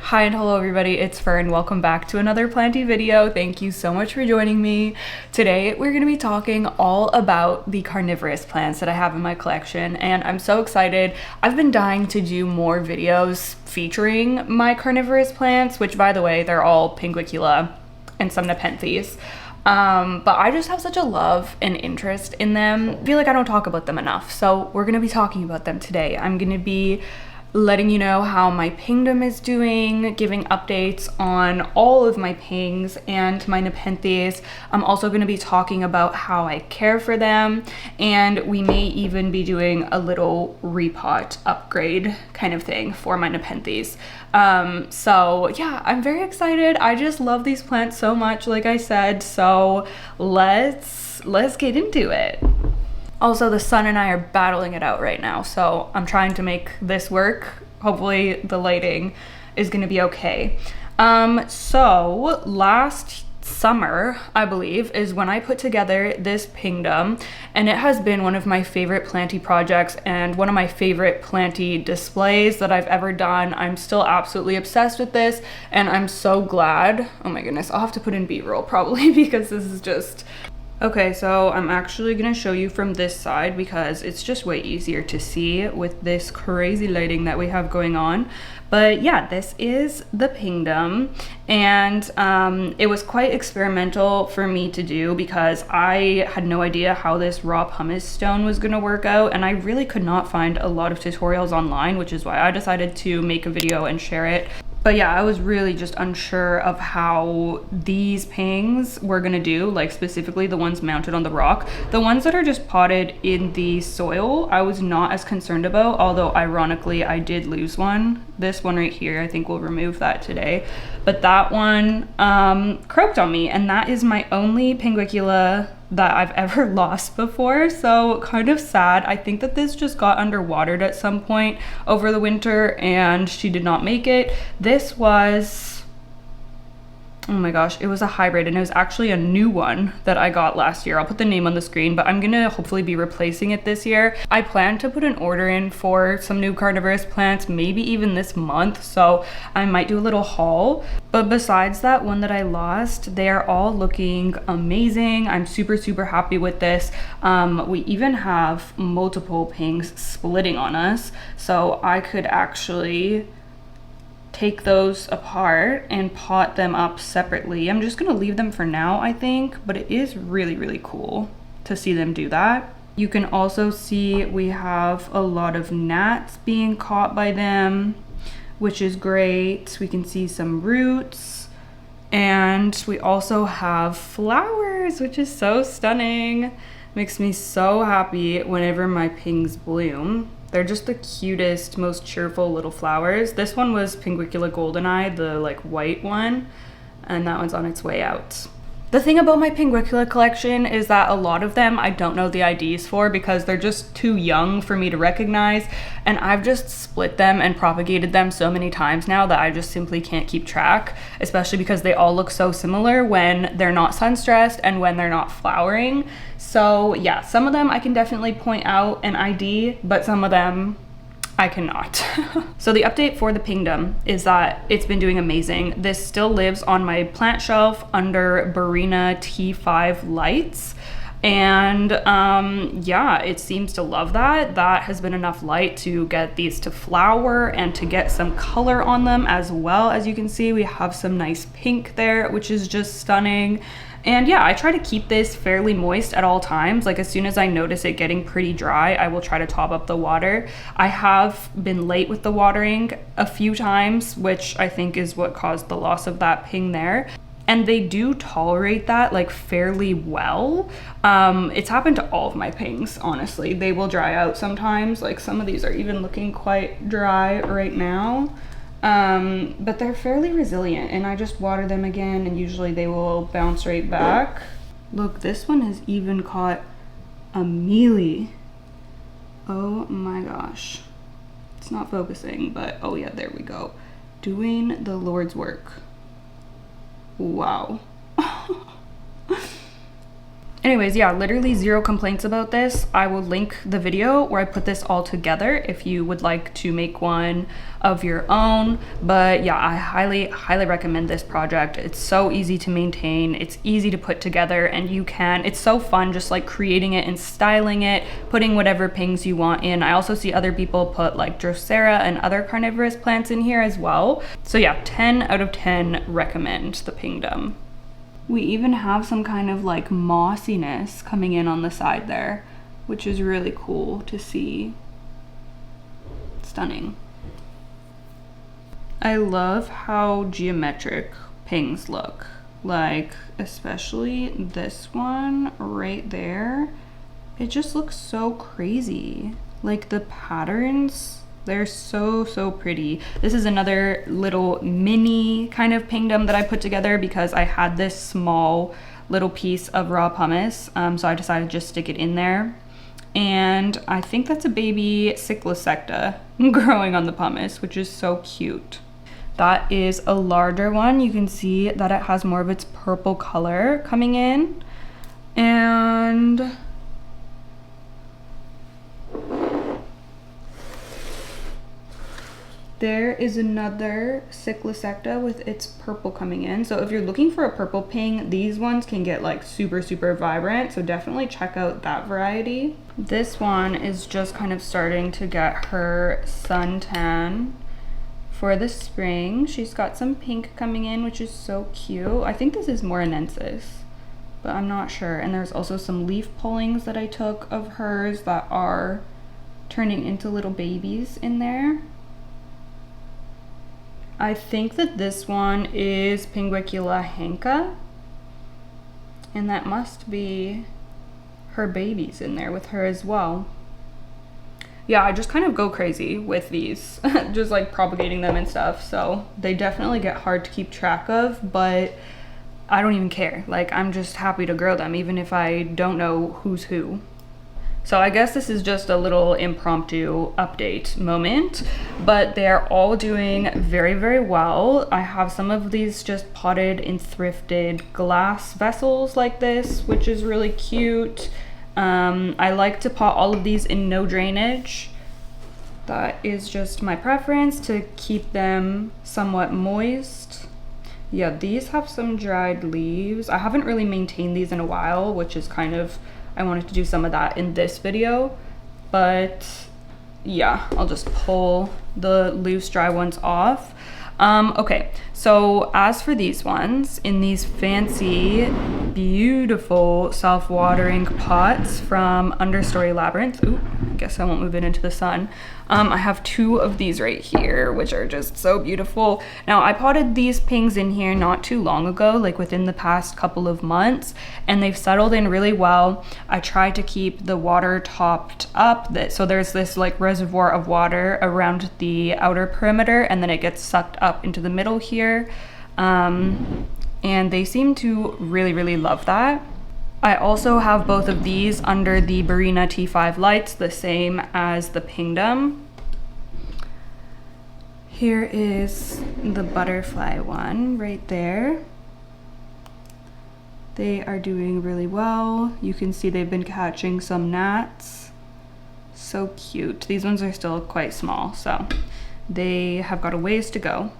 Hi and hello everybody, it's Fern. Welcome back to another planty video. Thank you so much for joining me. Today we're going to be talking all about the carnivorous plants that I have in my collection, and I'm so excited. I've been dying to do more videos featuring my carnivorous plants, which by the way, they're all pinguicula and some nepenthes. But I just have such a love and interest in them. I feel like I don't talk about them enough, so we're going to be talking about them today. I'm going to be letting you know how my pingdom is doing, giving updates on all of my pings and my nepenthes. I'm also going to be talking about how I care for them, and we may even be doing a little repot upgrade kind of thing for my nepenthes. So yeah, I'm very excited. I just love these plants so much, like I said, so let's get into it. Also, the sun and I are battling it out right now, so I'm trying to make this work. Hopefully the lighting is gonna be okay. So last summer, I believe, is when I put together this pingdom, and it has been one of my favorite planty projects and one of my favorite planty displays that I've ever done. I'm still absolutely obsessed with this, and I'm so glad. Oh my goodness, I'll have to put in B-roll probably because this is just... Okay, so I'm actually gonna show you from this side because it's just way easier to see with this crazy lighting that we have going on. But yeah, this is the pingdom, and it was quite experimental for me to do because I had no idea how this raw pumice stone was gonna work out, and I really could not find a lot of tutorials online, which is why I decided to make a video and share it. But yeah, I was really just unsure of how these pings were gonna do, like specifically the ones mounted on the rock. The ones that are just potted in the soil, I was not as concerned about, although ironically I did lose one. This one right here, I think we'll remove that today. But that one croaked on me, and that is my only pinguicula that I've ever lost before, so kind of sad. I think that this just got underwatered at some point over the winter and she did not make it. This was, oh my gosh, it was a hybrid, and it was actually a new one that I got last year. I'll put the name on the screen, but I'm gonna hopefully be replacing it this year. I plan to put an order in for some new carnivorous plants, maybe even this month, so I might do a little haul. But besides that one that I lost, they are all looking amazing. I'm super happy with this. We even have multiple pings splitting on us, so I could actually take those apart and pot them up separately. I'm just gonna leave them for now, I think, but it is really cool to see them do that. You can also see we have a lot of gnats being caught by them, which is great. We can see some roots, and we also have flowers, which is so stunning. Makes me so happy whenever my pings bloom. They're just the cutest, most cheerful little flowers. This one was Pinguicula goldeneye, the like white one, and that one's on its way out. The thing about my pinguicula collection is that a lot of them I don't know the IDs for because they're just too young for me to recognize, and I've just split them and propagated them so many times now that I just simply can't keep track, especially because they all look so similar when they're not sun stressed and when they're not flowering. So yeah, some of them I can definitely point out an ID, but some of them I cannot. So the update for the pingdom is that it's been doing amazing. This still lives on my plant shelf under Barina T5 lights. And yeah, it seems to love that. That has been enough light to get these to flower and to get some color on them as well. As you can see, we have some nice pink there, which is just stunning. And yeah, I try to keep this fairly moist at all times. Like as soon as I notice it getting pretty dry, I will try to top up the water. I have been late with the watering a few times, which I think is what caused the loss of that ping there. And they do tolerate that like fairly well. It's happened to all of my pings, honestly. They will dry out sometimes. Like some of these are even looking quite dry right now. But they're fairly resilient, and I just water them again and usually they will bounce right back. Look, this one has even caught a mealy. Oh my gosh. It's not focusing, but oh yeah, there we go. Doing the Lord's work. Wow. Anyways, yeah, literally zero complaints about this. I will link the video where I put this all together if you would like to make one of your own. But yeah, I highly recommend this project. It's so easy to maintain, it's easy to put together, and it's so fun just like creating it and styling it, putting whatever pings you want in. I also see other people put like Drosera and other carnivorous plants in here as well. So yeah, 10 out of 10 recommend the pingdom. We even have some kind of like mossiness coming in on the side there, which is really cool to see. Stunning. I love how geometric pings look. Like, especially this one right there. It just looks so crazy. Like the patterns, they're so pretty. This is another little mini kind of pingdom that I put together because I had this small little piece of raw pumice, so I decided to just stick it in there. And I think that's a baby cyclosecta growing on the pumice, which is so cute. That is a larger one. You can see that it has more of its purple color coming in. And there is another cyclosecta with its purple coming in. So if you're looking for a purple ping, these ones can get like super vibrant. So definitely check out that variety. This one is just kind of starting to get her suntan for the spring. She's got some pink coming in, which is so cute. I think this is morinensis, but I'm not sure. And there's also some leaf pullings that I took of hers that are turning into little babies in there. I think that this one is pinguicula hanka, and that must be her babies in there with her as well. Yeah, I just kind of go crazy with these, just like propagating them and stuff. So they definitely get hard to keep track of, but I don't even care. Like, I'm just happy to grow them, even if I don't know who's who. So I guess this is just a little impromptu update moment, but they're all doing very well. I have some of these just potted in thrifted glass vessels like this, which is really cute. I like to pot all of these in no drainage. That is just my preference to keep them somewhat moist. Yeah, these have some dried leaves. I haven't really maintained these in a while, which is kind of, I wanted to do some of that in this video, but yeah, I'll just pull the loose dry ones off. Okay, so as for these ones, in these fancy, beautiful self-watering pots from Understory Labyrinth. Ooh, I guess I won't move it into the sun. I have two of these right here, which are just so beautiful. Now, I potted these pings in here not too long ago, like within the past couple of months, and they've settled in really well. I tried to keep the water topped up, so there's this like reservoir of water around the outer perimeter, and then it gets sucked up into the middle here. And they seem to really love that. I also have both of these under the Barina T5 lights, the same as the pingdom. Here is the butterfly one right there. They are doing really well. You can see they've been catching some gnats. So cute. These ones are still quite small, so they have got a ways to go.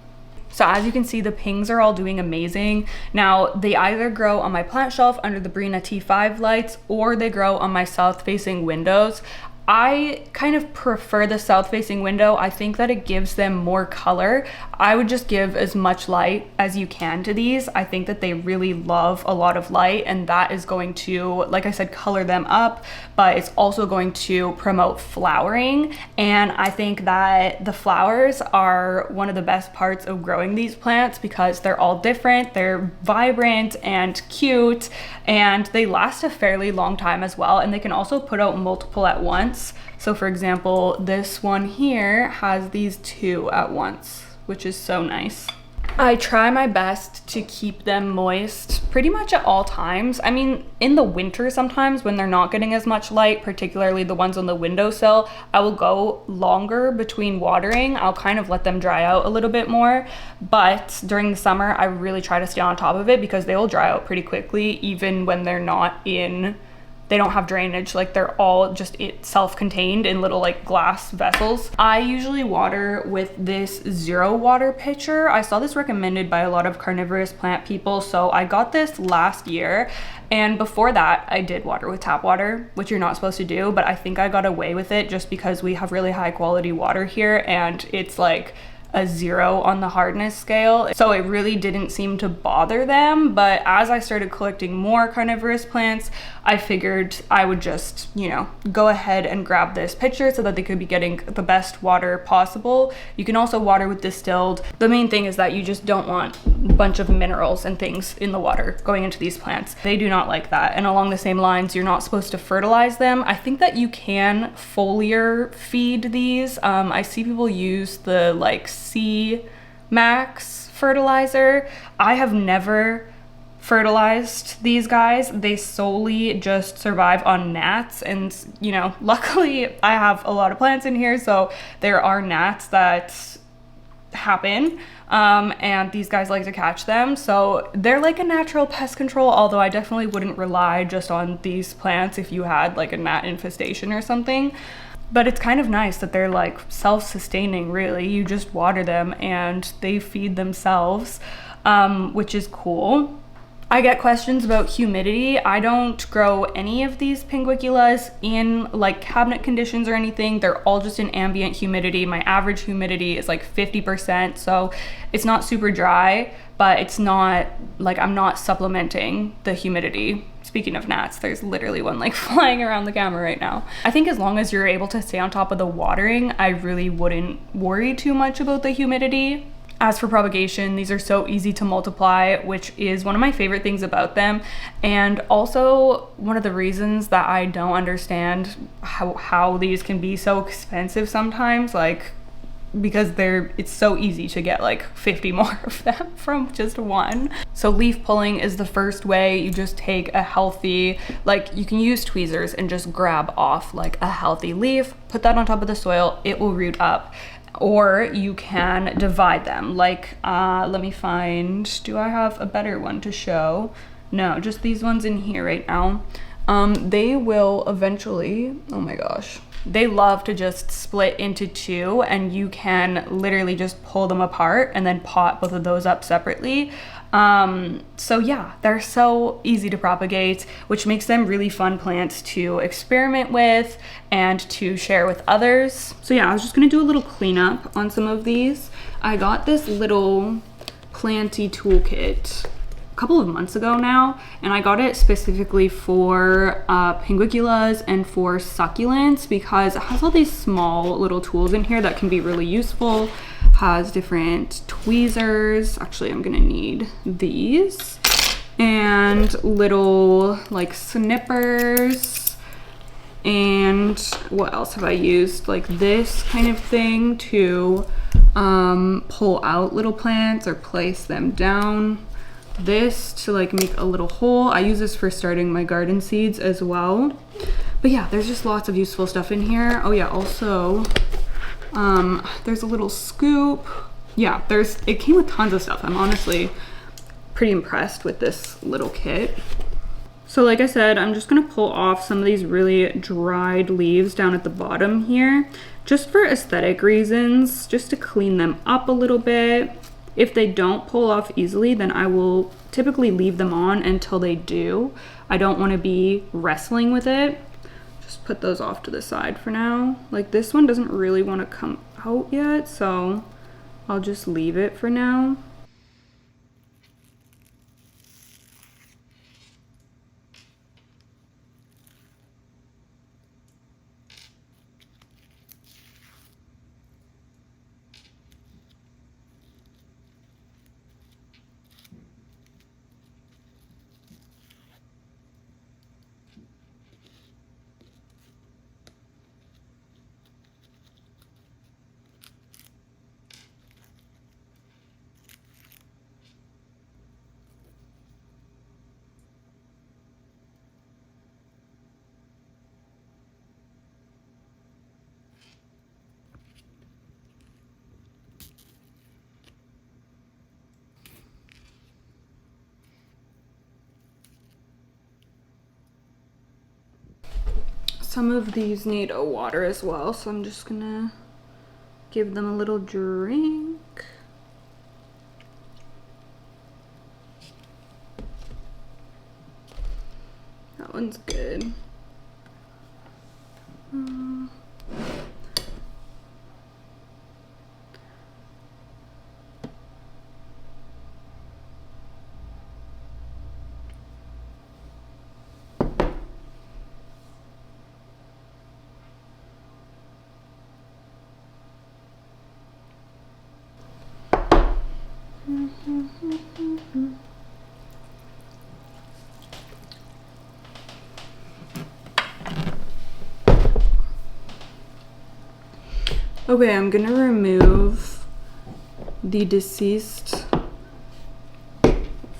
So as you can see, the pings are all doing amazing. Now, they either grow on my plant shelf under the Barina T5 lights, or they grow on my south-facing windows. I kind of prefer the south-facing window. I think that it gives them more color. I would just give as much light as you can to these. I think that they really love a lot of light, and that is going to, like I said, color them up, but it's also going to promote flowering. And I think that the flowers are one of the best parts of growing these plants because they're all different, they're vibrant and cute, and they last a fairly long time as well. And they can also put out multiple at once. So for example, this one here has these two at once, which is so nice. I try my best to keep them moist pretty much at all times. I mean, in the winter sometimes when they're not getting as much light, particularly the ones on the windowsill, I will go longer between watering. I'll kind of let them dry out a little bit more. But during the summer, I really try to stay on top of it because they will dry out pretty quickly, even when they're not in, they don't have drainage, like they're all just self-contained in little like glass vessels. I usually water with this zero water pitcher. I saw this recommended by a lot of carnivorous plant people, so I got this last year. And before that, I did water with tap water, which you're not supposed to do, but I think I got away with it just because we have really high quality water here and it's like a 0 on the hardness scale, so it really didn't seem to bother them. But as I started collecting more carnivorous plants, I figured I would just, you know, go ahead and grab this pitcher so that they could be getting the best water possible. You can also water with distilled. The main thing is that you just don't want a bunch of minerals and things in the water going into these plants. They do not like that. And along the same lines, you're not supposed to fertilize them. I think that you can foliar feed these. I see people use the like C Max fertilizer. I have never fertilized these guys. They solely just survive on gnats, and you know, luckily I have a lot of plants in here, so there are gnats that happen, and these guys like to catch them, so they're like a natural pest control, although I definitely wouldn't rely just on these plants if you had like a gnat infestation or something. But it's kind of nice that they're like self-sustaining, really. You just water them and they feed themselves, which is cool. I get questions about humidity. I don't grow any of these pinguiculas in like cabinet conditions or anything. They're all just in ambient humidity. My average humidity is like 50%, so it's not super dry, but it's not like I'm not supplementing the humidity. Speaking of gnats, there's literally one like flying around the camera right now. I think as long as you're able to stay on top of the watering, I really wouldn't worry too much about the humidity. As for propagation, these are so easy to multiply, which is one of my favorite things about them. And also one of the reasons that I don't understand how these can be so expensive sometimes, like because it's so easy to get like 50 more of them from just one. So leaf pulling is the first way. You just take a healthy, like you can use tweezers and just grab off like a healthy leaf, put that on top of the soil, it will root up. Or you can divide them. Like, let me find, do I have a better one to show? No, just these ones in here right now. They will eventually, oh my gosh, they love to just split into two, and you can literally just pull them apart and then pot both of those up separately. So yeah, they're so easy to propagate, which makes them really fun plants to experiment with and to share with others. So yeah, I was just gonna do a little cleanup on some of these. I got this little planty toolkit couple of months ago now, and I got it specifically for pinguiculas and for succulents because it has all these small little tools in here that can be really useful. Has different tweezers. Actually, I'm gonna need these, and little like snippers. And what else have I used? Like this kind of thing to pull out little plants or place them down. This to like make a little hole. I use this for starting my garden seeds as well. But yeah, there's just lots of useful stuff in here. Oh yeah, also there's a little scoop. Yeah, it came with tons of stuff. I'm honestly pretty impressed with this little kit. So like I said, I'm just gonna pull off some of these really dried leaves down at the bottom here, just for aesthetic reasons, just to clean them up a little bit. If they don't pull off easily, then I will typically leave them on until they do. I don't want to be wrestling with it. Just put those off to the side for now. Like this one doesn't really want to come out yet, so I'll just leave it for now. some of these need a water as well, so I'm just gonna give them a little drink. That one's good. Okay, I'm gonna remove the deceased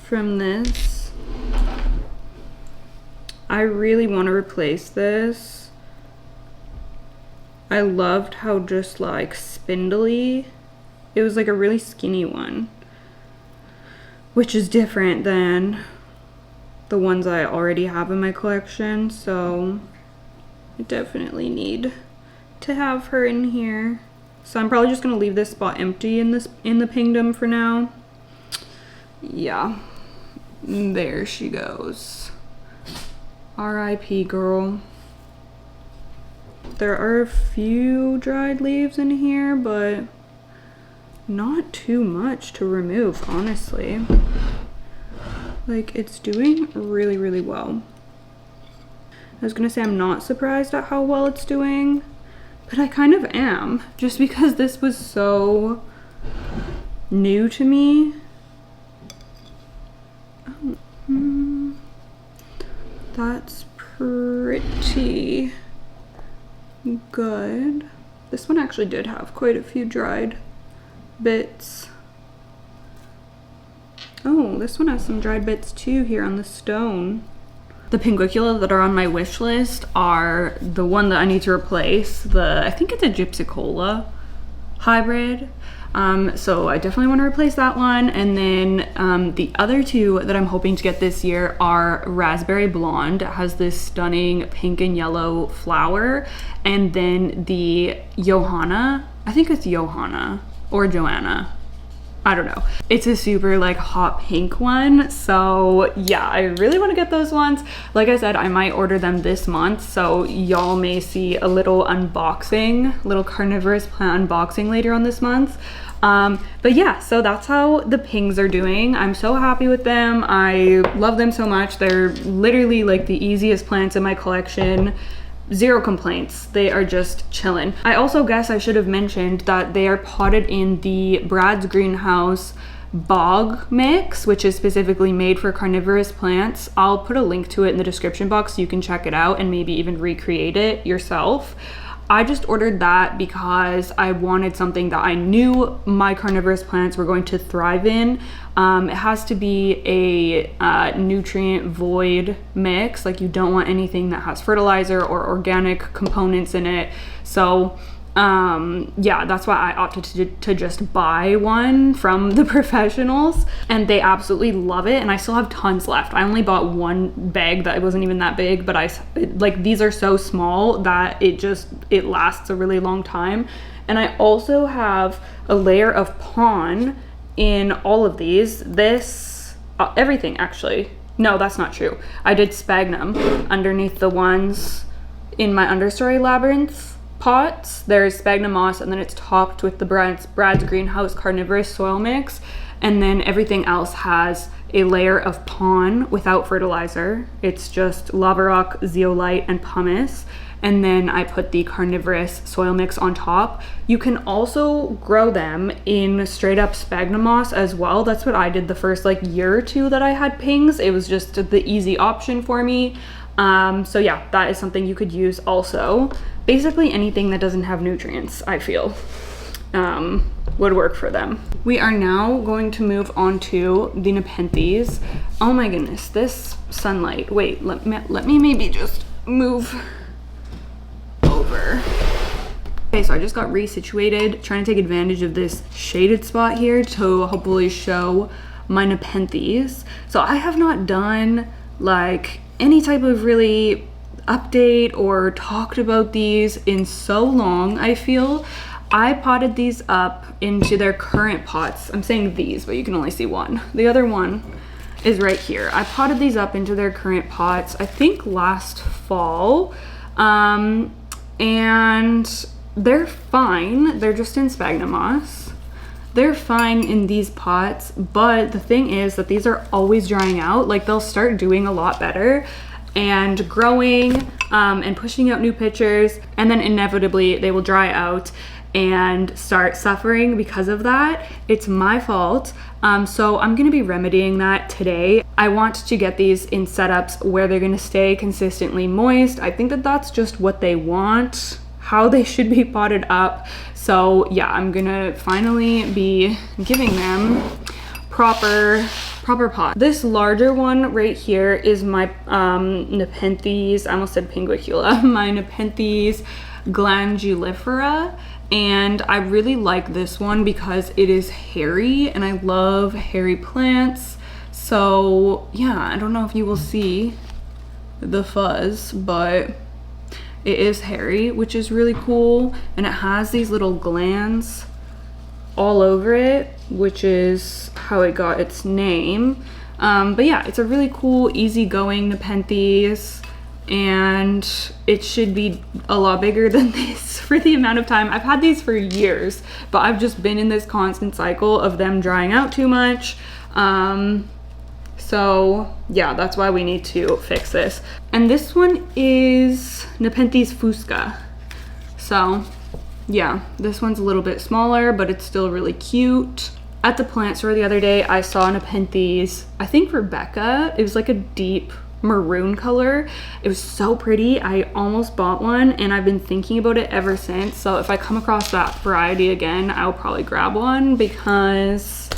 from this. I really want to replace this. I loved how just like spindly, it was like a really skinny one, which is different than the ones I already have in my collection, so I definitely need to have her in here. So I'm probably just gonna leave this spot empty in the pingdom for now. Yeah, there she goes. R.I.P. girl. There are a few dried leaves in here, but not too much to remove, honestly. Like, it's doing really, really well. I was gonna say I'm not surprised at how well it's doing, but I kind of am, just because this was so new to me. Oh, that's pretty good. This one actually did have quite a few dried bits. Oh, this one has some dried bits too here on the stone. The pinguicula that are on my wish list are the one that I need to replace. I think it's a gypsicola hybrid. So I definitely want to replace that one. And then the other two that I'm hoping to get this year are raspberry blonde. It has this stunning pink and yellow flower. And then the Johanna, I think it's Johanna or Joanna, I don't know. It's a super like hot pink one. So yeah, I really want to get those ones. Like I said, I might order them this month. So y'all may see a little unboxing, little carnivorous plant unboxing later on this month. But yeah, so that's how the pings are doing. I'm so happy with them. I love them so much. They're literally like the easiest plants in my collection. Zero complaints. They are just chilling. I also guess I should have mentioned that they are potted in the Brad's greenhouse bog mix, which is specifically made for carnivorous plants. I'll put a link to it in the description box so you can check it out and maybe even recreate it yourself. I just ordered that because I wanted something that I knew my carnivorous plants were going to thrive in. It has to be a nutrient void mix. Like, you don't want anything that has fertilizer or organic components in it. So yeah, that's why I opted to just buy one from the professionals, and they absolutely love it. And I still have tons left. I only bought one bag that wasn't even that big, but like, these are so small that it lasts a really long time. And I also have a layer of pon in all of these. Everything actually. No, that's not true. I did sphagnum underneath the ones in my understory labyrinth pots. There's sphagnum moss, and then it's topped with the Brad's greenhouse carnivorous soil mix, and then everything else has a layer of pon without fertilizer. It's just lava rock, zeolite, and pumice, and then I put the carnivorous soil mix on top. You can also grow them in straight up sphagnum moss as well. That's what I did the first like year or two that I had pings. It was just the easy option for me. So yeah, that is something you could use also. Basically anything that doesn't have nutrients, I feel, would work for them. We are now going to move on to the nepenthes. Oh my goodness, this sunlight. Wait, let me maybe just move over. Okay, so I just got resituated, trying to take advantage of this shaded spot here to hopefully show my nepenthes. So I have not done like any type of really update or talked about these in so long, I feel. I potted these up into their current pots. I'm saying these, but you can only see one. The other one is right here. I potted these up into their current pots, I think last fall. And they're fine. They're just in sphagnum moss. They're fine in these pots, but the thing is that these are always drying out. Like, they'll start doing a lot better and growing and pushing out new pitchers, and then inevitably they will dry out and start suffering because of that. It's my fault. So I'm gonna be remedying that today. I want to get these in setups where they're gonna stay consistently moist. I think that that's just what they want, how they should be potted up. So yeah, I'm gonna finally be giving them proper pot. This larger one right here is my nepenthes, I almost said pinguicula, my nepenthes glandulifera. And I really like this one because it is hairy, and I love hairy plants. So yeah, I don't know if you will see the fuzz, but it is hairy, which is really cool. And it has these little glands all over it, which is how it got its name. But yeah, it's a really cool, easygoing nepenthes, and it should be a lot bigger than this for the amount of time. I've had these for years, but I've just been in this constant cycle of them drying out too much. So yeah, that's why we need to fix this. And this one is Nepenthes fusca. So yeah, this one's a little bit smaller, but it's still really cute. At the plant store the other day, I saw Nepenthes, I think Rebecca. It was like a deep maroon color. It was so pretty. I almost bought one, and I've been thinking about it ever since. So if I come across that variety again, I'll probably grab one, because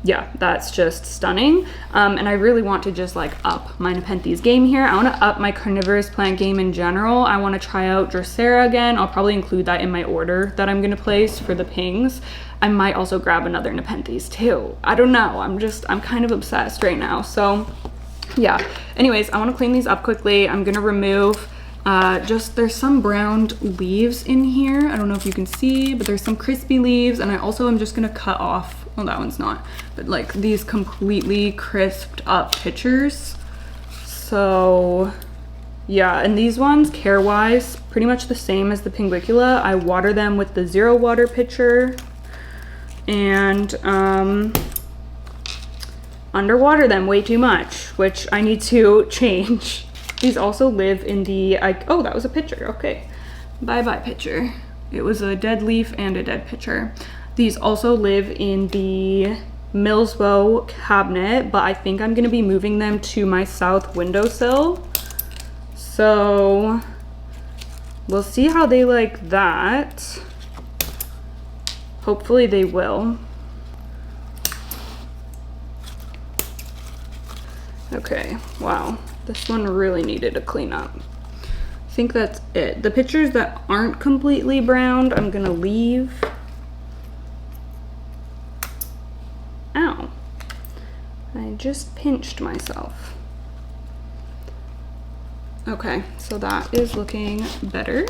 yeah, that's just stunning. And I really want to just like up my nepenthes game here. I want to up my carnivorous plant game in general. I want to try out Drosera again. I'll probably include that in my order that I'm gonna place for the pings. I might also grab another nepenthes too. I don't know, I'm kind of obsessed right now. So yeah, anyways, I want to clean these up quickly. I'm gonna remove there's some browned leaves in here. I don't know if you can see, but there's some crispy leaves, and I also am just gonna cut off, well, that one's not, but like these completely crisped up pitchers. So yeah, and these ones, care wise, pretty much the same as the pinguicula. I water them with the 0 water pitcher, and underwater them way too much, which I need to change. These also live in the, oh, that was a pitcher, okay. Bye-bye pitcher. It was a dead leaf and a dead pitcher. These also live in the Millsbow cabinet, but I think I'm gonna be moving them to my south windowsill. So we'll see how they like that. Hopefully they will. Okay, wow, this one really needed a cleanup. I think that's it. The pictures that aren't completely browned, I'm gonna leave. Ow, I just pinched myself. Okay, so that is looking better.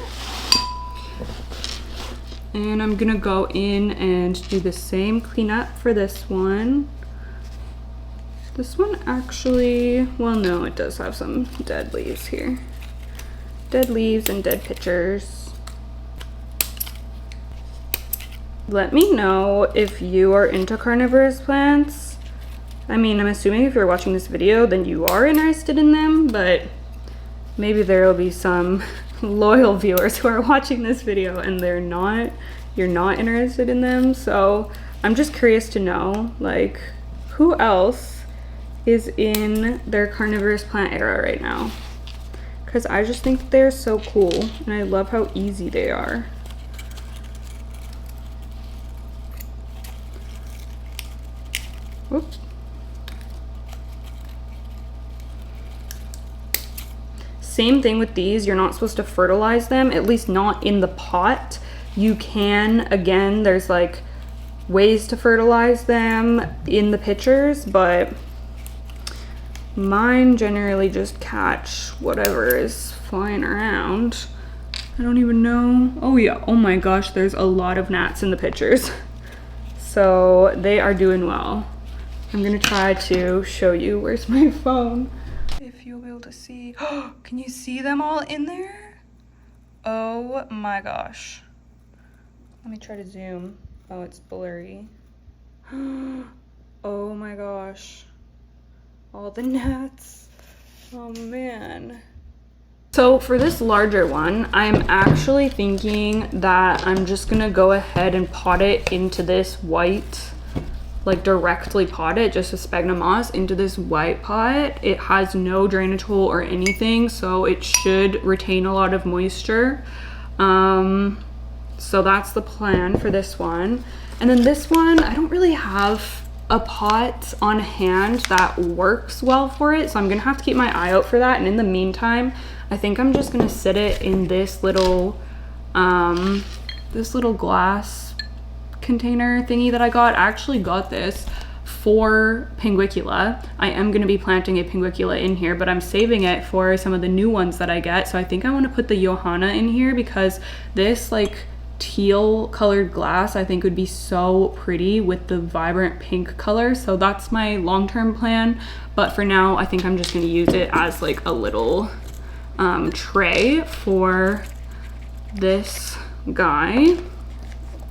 And I'm gonna go in and do the same cleanup for this one. This one actually, well, no, it does have some dead leaves here. Dead leaves and dead pitchers. Let me know if you are into carnivorous plants. I mean, I'm assuming if you're watching this video, then you are interested in them, but maybe there will be some loyal viewers who are watching this video and you're not interested in them. So I'm just curious to know, like, who else is in their carnivorous plant era right now, because I just think they're so cool and I love how easy they are. Oops. Same thing with these, you're not supposed to fertilize them, at least not in the pot. You can, again, there's like ways to fertilize them in the pitchers, but mine generally just catch whatever is flying around. I don't even know. Oh yeah, oh my gosh, there's a lot of gnats in the pictures. So they are doing well. I'm gonna try to show you, where's my phone? If you'll be able to see, can you see them all in there? Oh my gosh. Let me try to zoom. Oh, it's blurry. Oh my gosh. All the gnats. Oh man. So for this larger one, I'm actually thinking that I'm just gonna go ahead and pot it into this white, like directly pot it, just a sphagnum moss into this white pot. It has no drainage hole or anything, so it should retain a lot of moisture. So that's the plan for this one. And then this one, I don't really have a pot on hand that works well for it, so I'm gonna have to keep my eye out for that. And in the meantime, I think I'm just gonna sit it in this little glass container thingy that I got. I actually got this for pinguicula. I am gonna be planting a pinguicula in here, but I'm saving it for some of the new ones that I get. So I think I wanna put the Johanna in here because this like teal colored glass I think would be so pretty with the vibrant pink color. So that's my long-term plan, but for now I think I'm just gonna use it as like a little tray for this guy.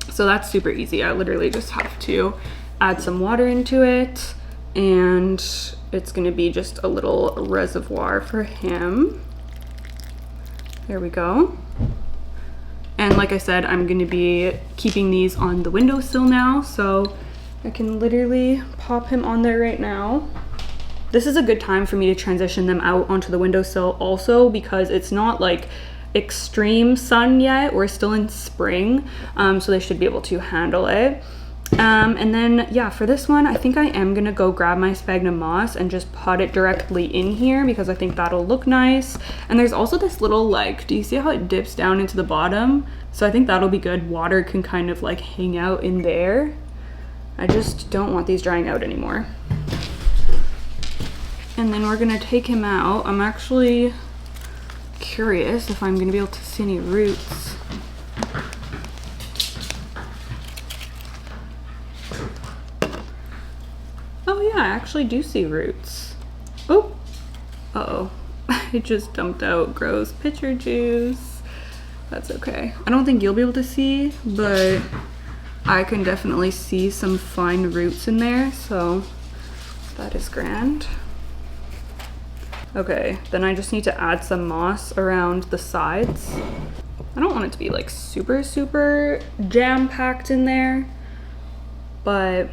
So that's super easy. I literally just have to add some water into it, and it's gonna be just a little reservoir for him. There we go. And like I said, I'm gonna be keeping these on the windowsill now, so I can literally pop him on there right now. This is a good time for me to transition them out onto the windowsill also because it's not like extreme sun yet. We're still in spring, so they should be able to handle it. And then yeah, for this one, I think I am gonna go grab my sphagnum moss and just pot it directly in here because I think that'll look nice. And there's also this little like, do you see how it dips down into the bottom? So I think that'll be good. Water can kind of like hang out in there. I just don't want these drying out anymore. And then we're gonna take him out. I'm actually curious if I'm gonna be able to see any roots. Oh yeah, I actually do see roots. Oh, uh-oh. I just dumped out gross pitcher juice. That's okay. I don't think you'll be able to see, but I can definitely see some fine roots in there, so that is grand. Okay, then I just need to add some moss around the sides. I don't want it to be like super, super jam-packed in there, but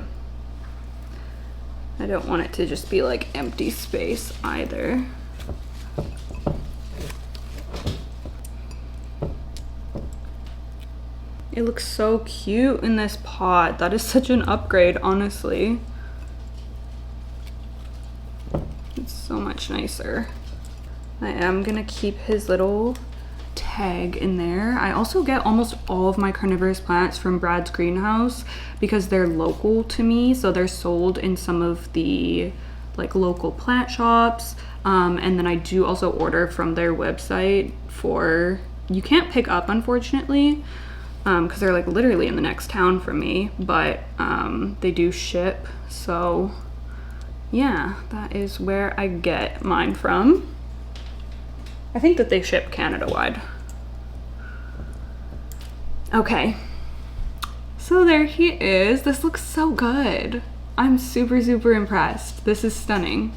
I don't want it to just be like empty space either. It looks so cute in this pot. That is such an upgrade, honestly. It's so much nicer. I am gonna keep his little tag in there. I also get almost all of my carnivorous plants from Brad's greenhouse because they're local to me, so they're sold in some of the like local plant shops, and then I do also order from their website for, you can't pick up unfortunately because they're like literally in the next town from me, but they do ship. So yeah, that is where I get mine from. I think that they ship Canada wide. Okay, so there he is. This looks so good. I'm super, super impressed. This is stunning.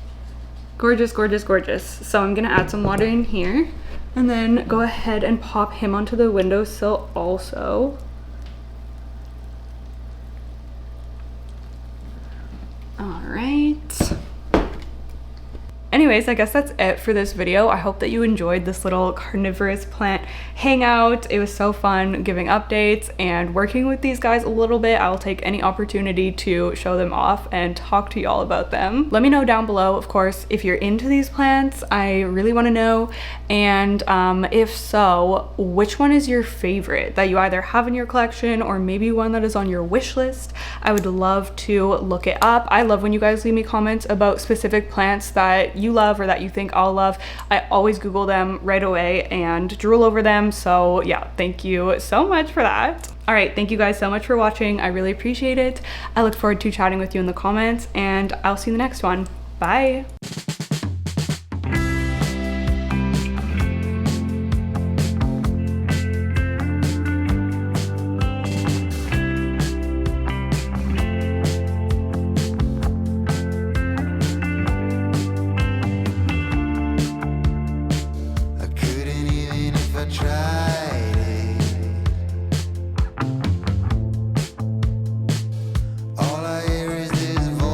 Gorgeous, gorgeous, gorgeous. So I'm gonna add some water in here and then go ahead and pop him onto the windowsill also. All right. Anyways, I guess that's it for this video. I hope that you enjoyed this little carnivorous plant hangout. It was so fun giving updates and working with these guys a little bit. I'll take any opportunity to show them off and talk to y'all about them. Let me know down below, of course, if you're into these plants. I really want to know. And if so, which one is your favorite that you either have in your collection or maybe one that is on your wish list? I would love to look it up. I love when you guys leave me comments about specific plants that you love or that you think I'll love, I always Google them right away and drool over them. So yeah, thank you so much for that. All right, thank you guys so much for watching. I really appreciate it. I look forward to chatting with you in the comments, and I'll see you in the next one. Bye.